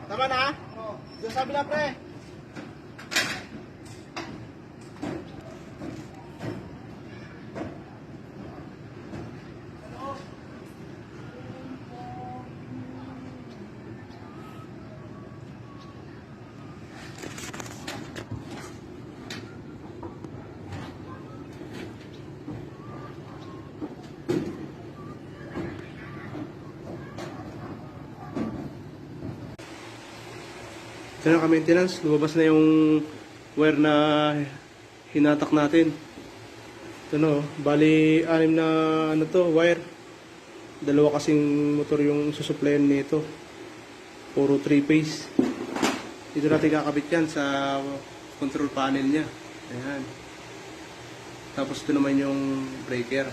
Tama na? Oo. Doon sabi na, pre. Ito na ka-maintenance, lumabas na yung wire na hinatak natin. Ito no, bali 6 na ano to, wire. Dalawa kasing motor yung susuplayan nito. Puro 3-phase. Dito natin kakabit yan sa control panel niya. Ayan. Tapos ito naman yung breaker.